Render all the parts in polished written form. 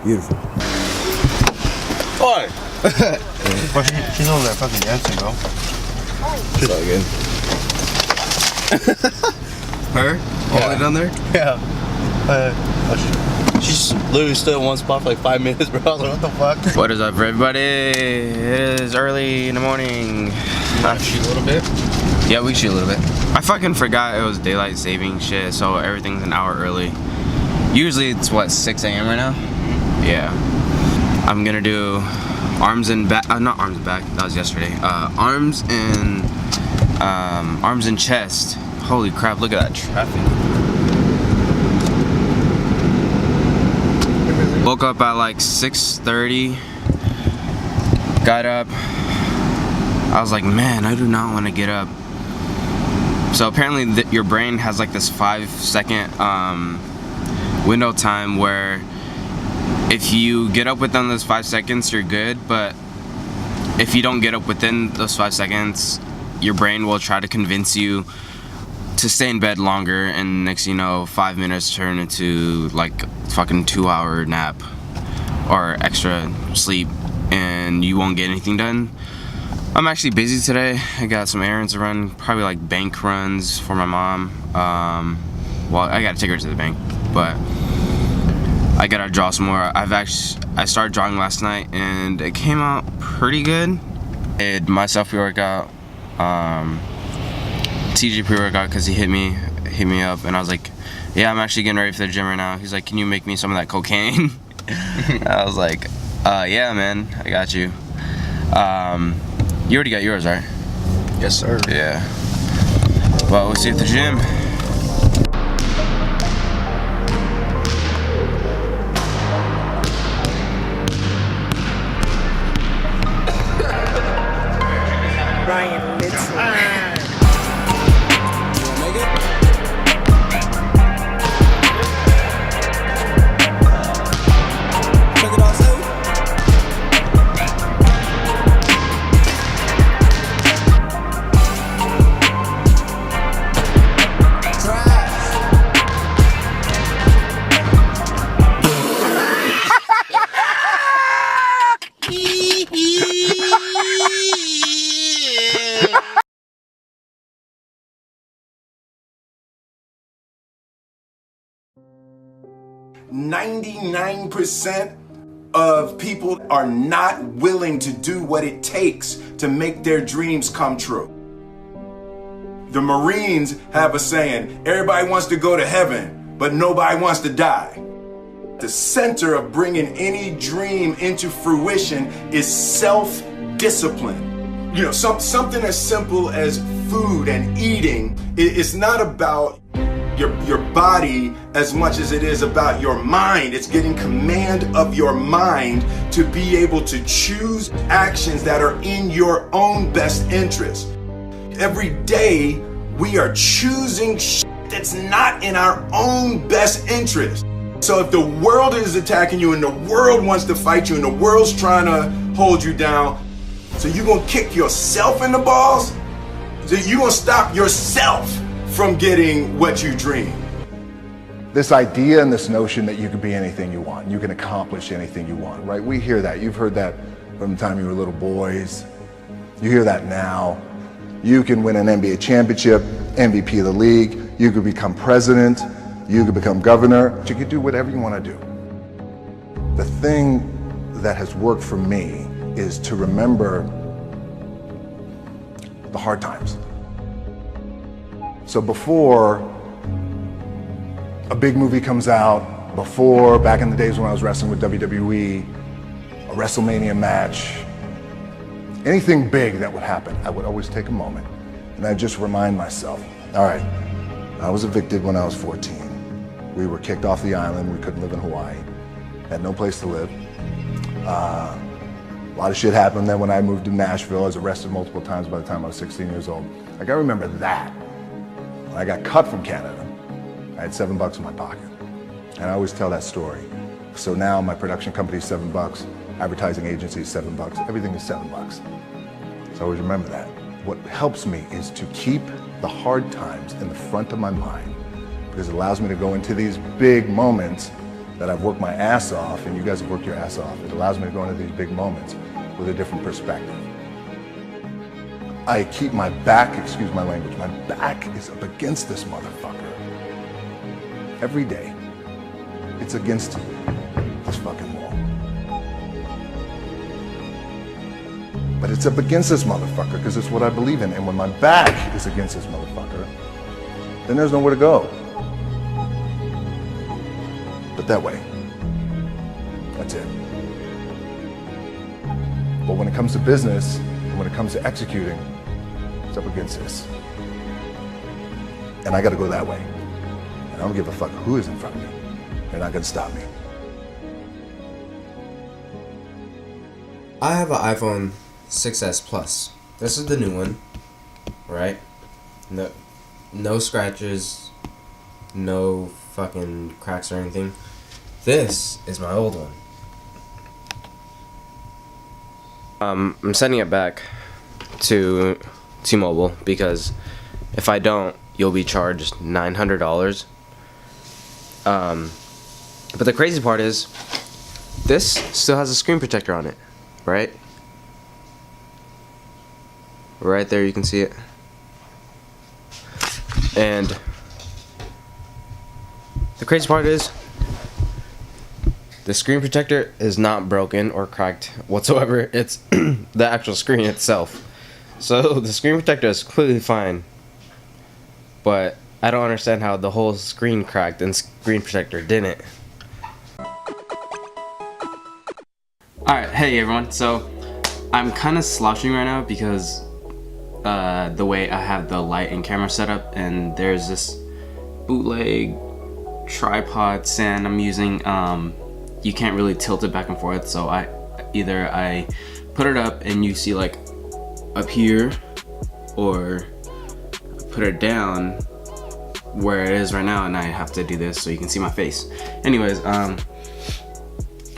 Beautiful. Oi! But she's over there fucking dancing, bro. It's all good. Her? All the way down there? Yeah. She's literally stood in one spot for like 5 minutes, bro. I was like, what the fuck? What is up, everybody? It is early in the morning. Shoot a little bit. Yeah, we shoot a little bit. I fucking forgot it was daylight saving shit, so everything's an hour early. Usually it's what, 6 a.m. right now? Yeah. I'm gonna do arms and back. Not arms and back. That was yesterday. Arms and chest. Holy crap! Look at that traffic. Woke up at like 6:30. Got up. I was like, man, I do not want to get up. So apparently your brain has like this 5-second window time where if you get up within those 5 seconds, you're good. But if you don't get up within those 5 seconds, your brain will try to convince you to stay in bed longer, and next thing you know, 5 minutes turn into like fucking 2-hour nap or extra sleep, and you won't get anything done. I'm actually busy today. I got some errands to run, probably like bank runs for my mom. Well, I gotta take her to the bank, but I gotta draw some more. I started drawing last night and it came out pretty good. I did my self pre-workout, TJ pre-workout, because he hit me up, and I was like, yeah, I'm actually getting ready for the gym right now. He's like, can you make me some of that cocaine? I was like, yeah, man, I got you. You already got yours, right? Yes, sir. Yeah. Well, we'll see you at the gym. Ryan Mitchell. %99 of people are not willing to do what it takes to make their dreams come true. The Marines have a saying, everybody wants to go to heaven, but nobody wants to die. The center of bringing any dream into fruition is self-discipline. You know, something as simple as food and eating. It's not about your body as much as it is about your mind. It's getting command of your mind to be able to choose actions that are in your own best interest. Every day we are choosing shit that's not in our own best interest. So if the world is attacking you and the world wants to fight you and the world's trying to hold you down, so you're gonna kick yourself in the balls? So you're gonna stop yourself from getting what you dream. This idea and this notion that you can be anything you want, you can accomplish anything you want, right? We hear that. You've heard that from the time you were little boys. You hear that now. You can win an NBA championship, MVP of the league. You could become president. You could become governor. You could do whatever you want to do. The thing that has worked for me is to remember the hard times. So before a big movie comes out, before, back in the days when I was wrestling with WWE, a WrestleMania match, anything big that would happen, I would always take a moment and I'd just remind myself, all right, I was evicted when I was 14. We were kicked off the island. We couldn't live in Hawaii. Had no place to live. A lot of shit happened. Then when I moved to Nashville, I was arrested multiple times by the time I was 16 years old. Like, I remember that. When I got cut from Canada, I had $7 in my pocket. And I always tell that story. So now my production company is $7, advertising agency is $7, everything is $7. So I always remember that. What helps me is to keep the hard times in the front of my mind, because it allows me to go into these big moments that I've worked my ass off, and you guys have worked your ass off. It allows me to go into these big moments with a different perspective. I keep my back, excuse my language, my back is up against this motherfucker. Every day, it's against this fucking wall. But it's up against this motherfucker because it's what I believe in. And when my back is against this motherfucker, then there's nowhere to go. But that way. That's it. But when it comes to business, and when it comes to executing, it's up against this. And I gotta go that way. And I don't give a fuck who is in front of me. They're not gonna stop me. I have an iPhone 6S Plus. This is the new one, right? No scratches, no fucking cracks or anything. This is my old one. I'm sending it back to T-Mobile because if I don't, you'll be charged $900. But the crazy part is, this still has a screen protector on it, right? Right there, you can see it. And the crazy part is, the screen protector is not broken or cracked whatsoever. It's the actual screen itself. So the screen protector is completely fine. But I don't understand how the whole screen cracked and screen protector didn't. Alright, hey everyone. So I'm kind of slouching right now because the way I have the light and camera set up, and there's this bootleg tripod stand I'm using. You can't really tilt it back and forth, so I put it up and you see like up here, or put it down where it is right now, and I have to do this so you can see my face. Anyways,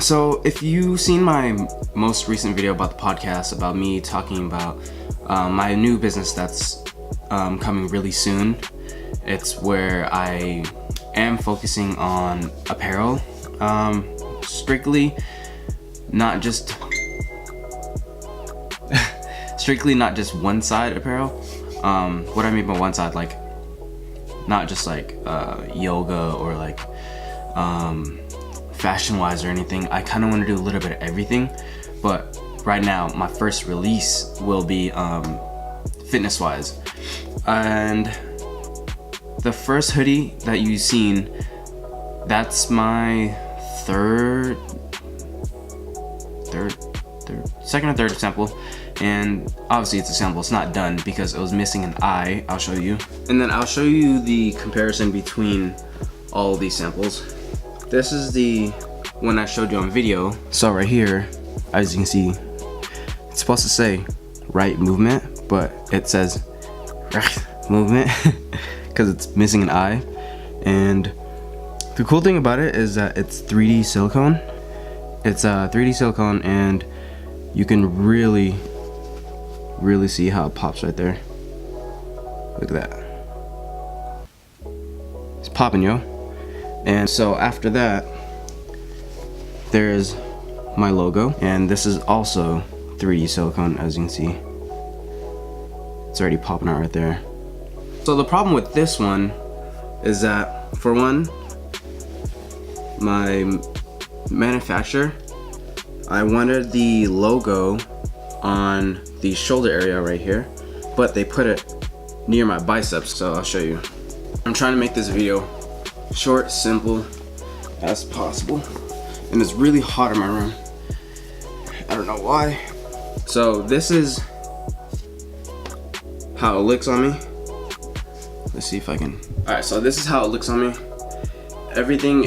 so if you've seen my most recent video about the podcast, about me talking about my new business that's coming really soon, it's where I am focusing on apparel, strictly not just one side apparel. What I mean by one side, like not just like yoga or like fashion wise or anything. I kind of want to do a little bit of everything, but right now my first release will be fitness wise. And the first hoodie that you've seen, that's my second or third sample, and obviously it's a sample, it's not done because it was missing an eye. I'll show you, and then I'll show you the comparison between all of these samples. This is the one I showed you on video. So right here, as you can see, it's supposed to say right movement, but it says right movement because it's missing an eye. And the cool thing about it is that it's 3D silicone. It's 3D silicone, and you can really see how it pops right there. Look at that. It's popping, yo. And so after that, there's my logo, and this is also 3D silicone, as you can see. It's already popping out right there. So the problem with this one is that, for one, my manufacturer, I wanted the logo on the shoulder area right here, but they put it near my biceps, so I'll show you. I'm trying to make this video short, simple as possible, and it's really hot in my room. I don't know why. So this is how it looks on me. Let's see if I can. Alright, so this is how it looks on me. Everything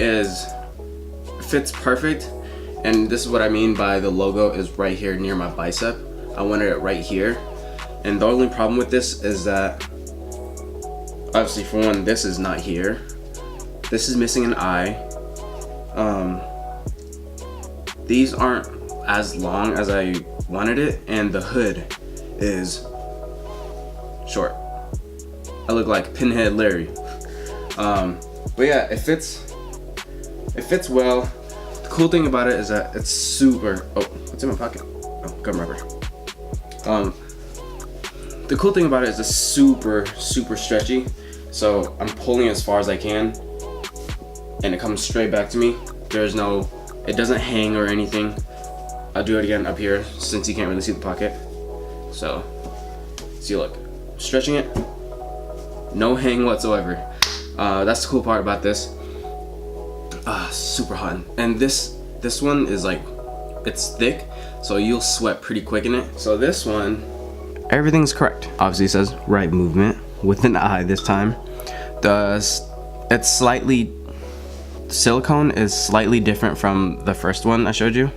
fits perfect, and this is what I mean by the logo is right here near my bicep. I wanted it right here, and the only problem with this is that, obviously, for one, this is not here. This is missing an eye. These aren't as long as I wanted it, and the hood is short. I look like Pinhead Larry. But yeah, it fits It fits well. The cool thing about it is that it's super, oh, what's in my pocket? Oh, gum rubber. The cool thing about it is it's super stretchy. So I'm pulling as far as I can and it comes straight back to me. It doesn't hang or anything. I'll do it again up here since you can't really see the pocket. So, see, look, stretching it, no hang whatsoever. That's the cool part about this. Super hot. And this one is like, it's thick, so you'll sweat pretty quick in it. So this one, everything's correct. Obviously it says right movement with an I this time. It's slightly, silicone is slightly different from the first one I showed you,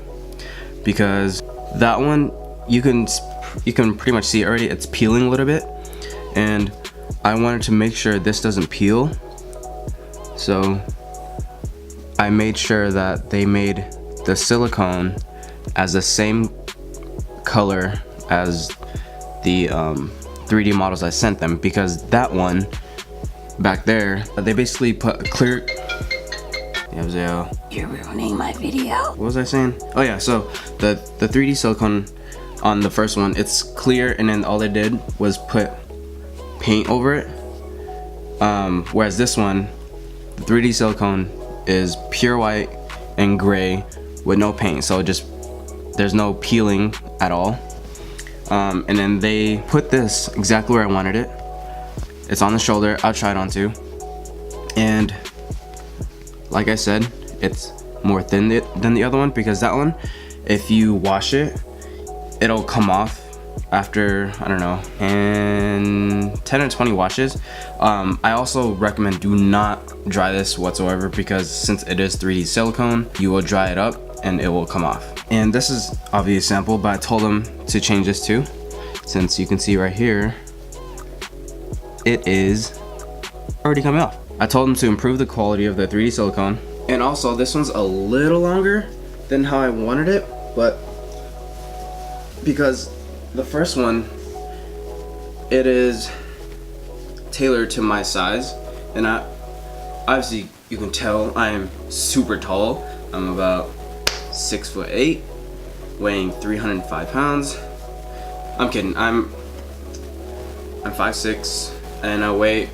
because that one you can pretty much see already, it's peeling a little bit, and I wanted to make sure this doesn't peel, so I made sure that they made the silicone as the same color as the 3D models I sent them, because that one back there, they basically put a clear, You're ruining my video. what was I saying? Oh yeah, so the 3D silicone on the first one, it's clear, and then all they did was put paint over it. Whereas this one, the 3D silicone is pure white and gray with no paint, so there's no peeling at all. And then they put this exactly where I wanted it. It's on the shoulder. I'll try it on too. And like I said, it's more thin than the other one, because that one, if you wash it, it'll come off after, I don't know, 10 or 20 washes. I also recommend do not dry this whatsoever, because since it is 3D silicone, you will dry it up and it will come off. And this is obviously a sample, but I told them to change this too, since you can see right here, it is already coming off. I told them to improve the quality of the 3D silicone. And also, this one's a little longer than how I wanted it, but because the first one, it is tailored to my size, and obviously you can tell I am super tall. I'm about 6'8", weighing 305 pounds. I'm kidding. I'm 5'6", and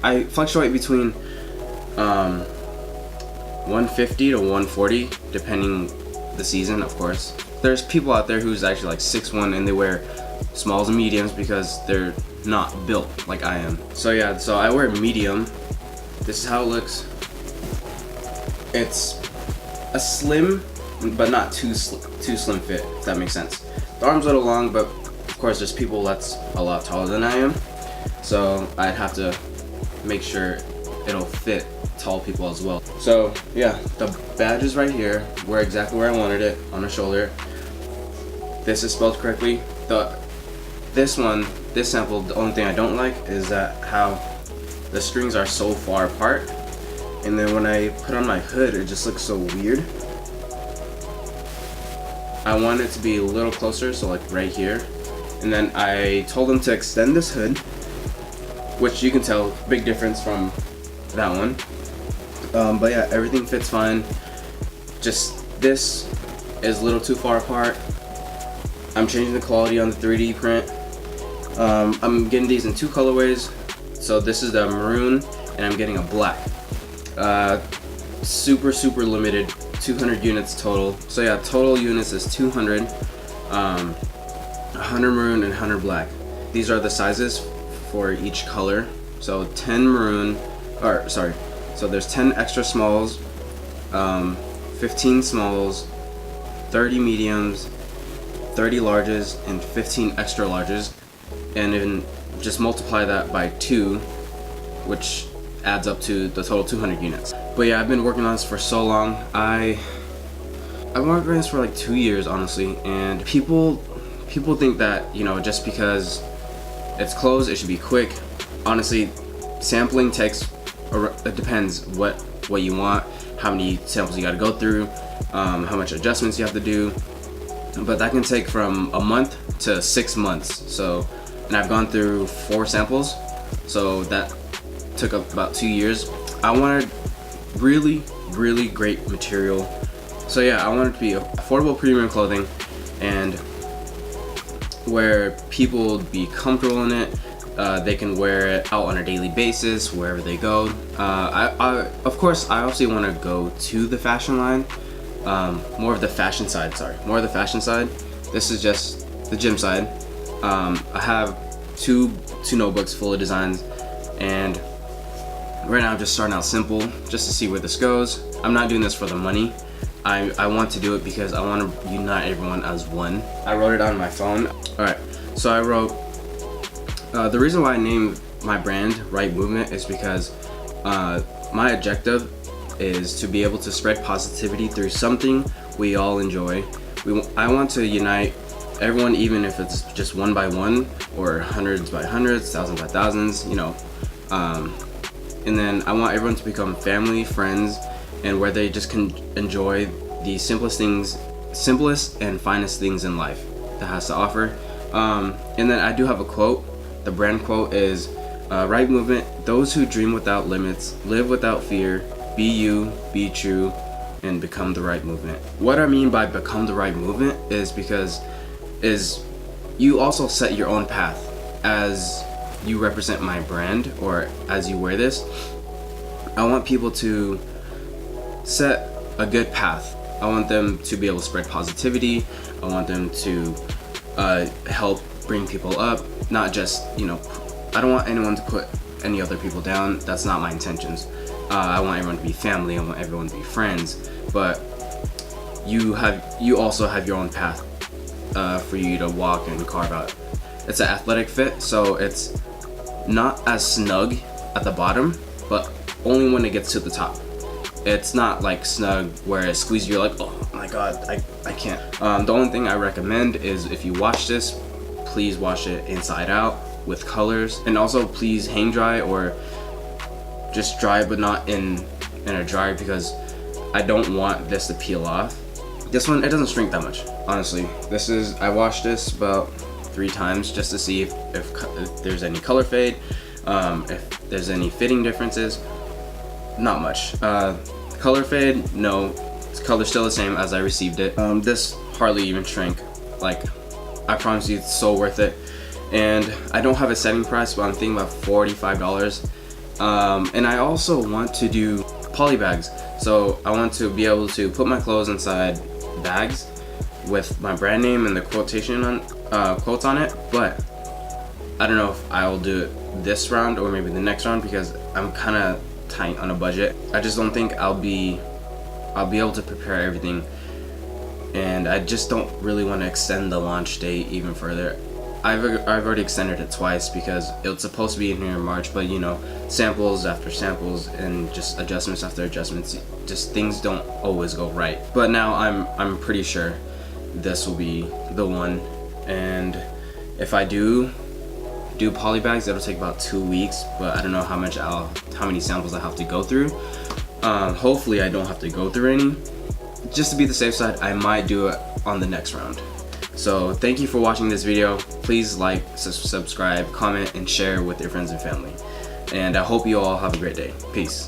I fluctuate between 150 to 140 depending the season, of course. There's people out there who's actually like 6'1" and they wear smalls and mediums because they're not built like I am. So yeah, so I wear medium. This is how it looks. It's a slim but not too slim fit, if that makes sense. The arm's a little long, but of course there's people that's a lot taller than I am, so I'd have to make sure it'll fit tall people as well. So yeah, the badge is right here, where exactly where I wanted it, on the shoulder. This is spelled correctly. This sample, the only thing I don't like is that how the strings are so far apart, and then when I put on my hood, it just looks so weird. I want it to be a little closer, so like right here. And then I told them to extend this hood, which you can tell, big difference from that one. But yeah, everything fits fine. Just this is a little too far apart. I'm changing the quality on the 3D print. I'm getting these in two colorways. So this is the maroon, and I'm getting a black. Super limited, 200 units total. So yeah, total units is 200. 100 maroon and 100 black. These are the sizes for each color. So 10 maroon, so there's 10 extra smalls, 15 smalls, 30 mediums, 30 larges, and 15 extra larges, and then just multiply that by 2, which adds up to the total 200 units. But yeah, I've been working on this for so long. I've been working on this for like 2 years, honestly, and people think that, you know, just because it's clothes, it should be quick. Honestly, sampling takes, it depends what you want, how many samples you got to go through, how much adjustments you have to do, but that can take from a month to 6 months. So, and I've gone through 4 samples, so that took up about 2 years. I want to really really great material. So yeah, I want it to be affordable premium clothing, and where people would be comfortable in it. They can wear it out on a daily basis wherever they go. Of course, I also want to go to the fashion line, more of the fashion side. This is just the gym side. I have two notebooks full of designs, and right now I'm just starting out simple, just to see where this goes. I'm not doing this for the money. I want to do it because I want to unite everyone as one. I wrote it on my phone. Alright, so I wrote, the reason why I named my brand Right Movement is because my objective is to be able to spread positivity through something we all enjoy. I want to unite everyone, even if it's just one by one, or hundreds by hundreds, thousands by thousands, you know. And then I want everyone to become family, friends, and where they just can enjoy the simplest and finest things in life that has to offer. And then I do have a quote. The brand quote is, Right Movement, those who dream without limits, live without fear, be you, be true, and become the right movement. What I mean by become the right movement is you also set your own path as you represent my brand, or as you wear this. I want people to set a good path. I want them to be able to spread positivity. I want them to help bring people up, not just, you know, I don't want anyone to put any other people down. That's not my intentions. I want everyone to be family. I want everyone to be friends. But you also have your own path for you to walk and carve out. It's an athletic fit, so it's not as snug at the bottom, but only when it gets to the top. It's not like snug where it squeezes you, like, oh my god, I can't. The only thing I recommend is, if you wash this, please wash it inside out with colors, and also please hang dry, or just dry but not in a dryer, because I don't want this to peel off. This one, it doesn't shrink that much, honestly. I washed this about 3 times just to see if there's any color fade, if there's any fitting differences. Not much. Color fade, no. Color's still the same as I received it. This hardly even shrank. Like, I promise you, it's so worth it. And I don't have a setting price, but I'm thinking about $45. And I also want to do poly bags. So I want to be able to put my clothes inside bags with my brand name and the quotes on it. But I don't know if I will do it this round or maybe the next round, because I'm kind of tight on a budget. I just don't think I'll be able to prepare everything, and I just don't really want to extend the launch date even further. I've already extended it twice because it was supposed to be in here in March, but you know, samples after samples and just adjustments after adjustments, just things don't always go right. But now I'm pretty sure this will be the one, and if I do poly bags, it'll take about 2 weeks, but I don't know how many samples I have to go through. Hopefully I don't have to go through any. Just to be the safe side, I might do it on the next round. So thank you for watching this video. Please like, subscribe, comment, and share with your friends and family. And I hope you all have a great day. Peace.